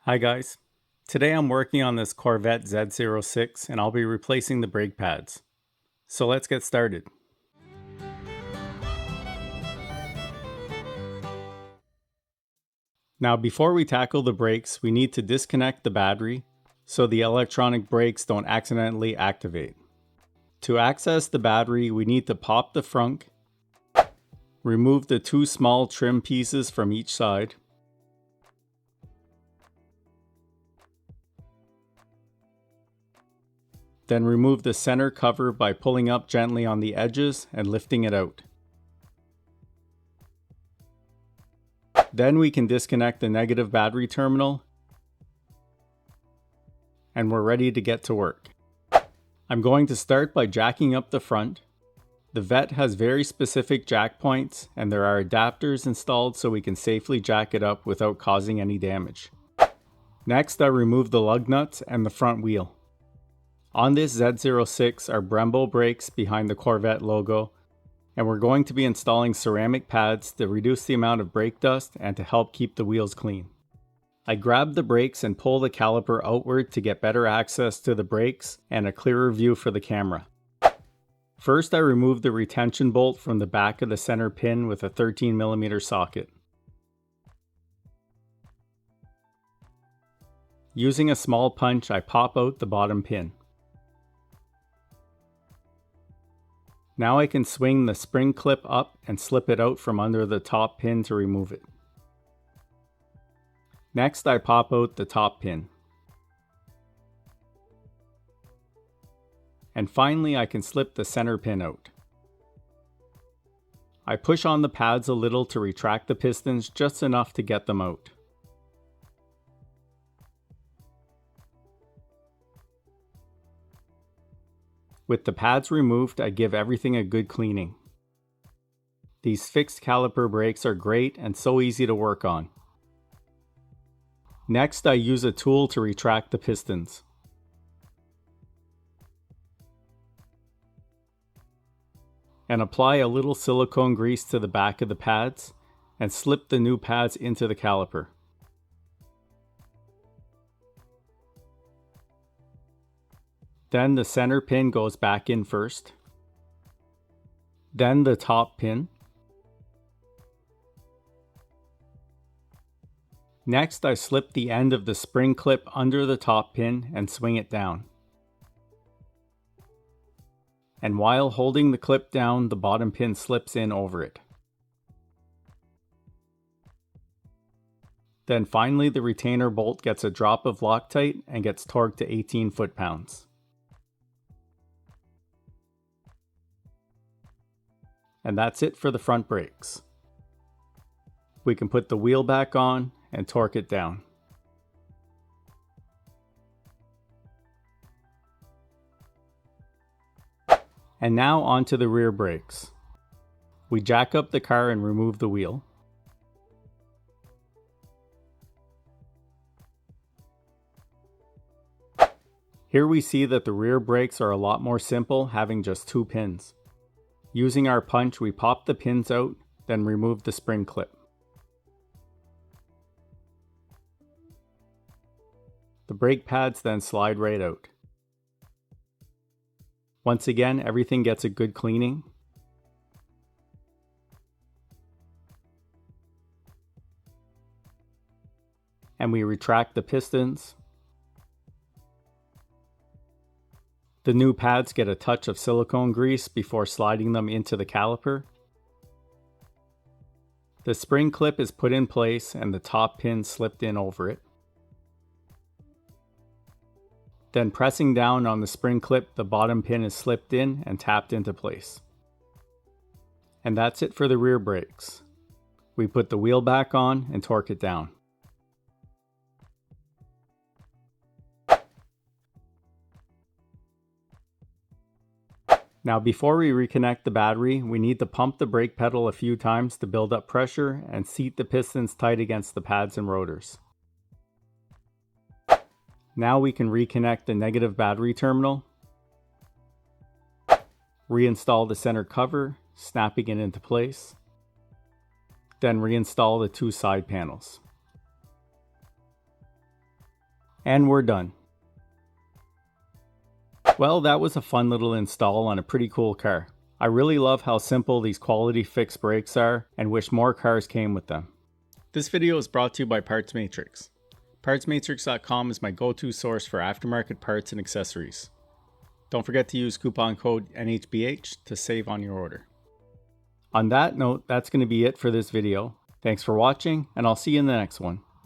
Hi guys, today I'm working on this Corvette Z06 and I'll be replacing the brake pads. So let's get started. Now before we tackle the brakes, we need to disconnect the battery so the electronic brakes don't accidentally activate. To access the battery, we need to pop the frunk, remove the two small trim pieces from each side, then remove the center cover by pulling up gently on the edges and lifting it out. Then we can disconnect the negative battery terminal and we're ready to get to work. I'm going to start by jacking up the front. The Vet has very specific jack points and there are adapters installed so we can safely jack it up without causing any damage. Next, I remove the lug nuts and the front wheel. On this Z06 are Brembo brakes behind the Corvette logo, and we're going to be installing ceramic pads to reduce the amount of brake dust and to help keep the wheels clean. I grab the brakes and pull the caliper outward to get better access to the brakes and a clearer view for the camera. First, I remove the retention bolt from the back of the center pin with a 13mm socket. Using a small punch, I pop out the bottom pin. Now I can swing the spring clip up and slip it out from under the top pin to remove it. Next, I pop out the top pin. And finally, I can slip the center pin out. I push on the pads a little to retract the pistons just enough to get them out. With the pads removed, I give everything a good cleaning. These fixed caliper brakes are great and so easy to work on. Next, I use a tool to retract the pistons. And apply a little silicone grease to the back of the pads and slip the new pads into the caliper. Then the center pin goes back in first. Then the top pin. Next, I slip the end of the spring clip under the top pin and swing it down. And while holding the clip down, the bottom pin slips in over it. Then finally, the retainer bolt gets a drop of Loctite and gets torqued to 18 foot-pounds. And that's it for the front brakes. We can put the wheel back on and torque it down. And now onto the rear brakes. We jack up the car and remove the wheel. Here we see that the rear brakes are a lot more simple, having just two pins. Using our punch, we pop the pins out, then remove the spring clip. The brake pads then slide right out. Once again, everything gets a good cleaning. And we retract the pistons. The new pads get a touch of silicone grease before sliding them into the caliper. The spring clip is put in place and the top pin slipped in over it. Then pressing down on the spring clip, the bottom pin is slipped in and tapped into place. And that's it for the rear brakes. We put the wheel back on and torque it down. Now before we reconnect the battery, we need to pump the brake pedal a few times to build up pressure and seat the pistons tight against the pads and rotors. Now we can reconnect the negative battery terminal, reinstall the center cover, snapping it into place, then reinstall the two side panels. And we're done. Well, that was a fun little install on a pretty cool car. I really love how simple these quality fixed brakes are and wish more cars came with them. This video is brought to you by Parts Matrix. PartsMatrix.com is my go-to source for aftermarket parts and accessories. Don't forget to use coupon code NHBH to save on your order. On that note, that's going to be it for this video. Thanks for watching, and I'll see you in the next one.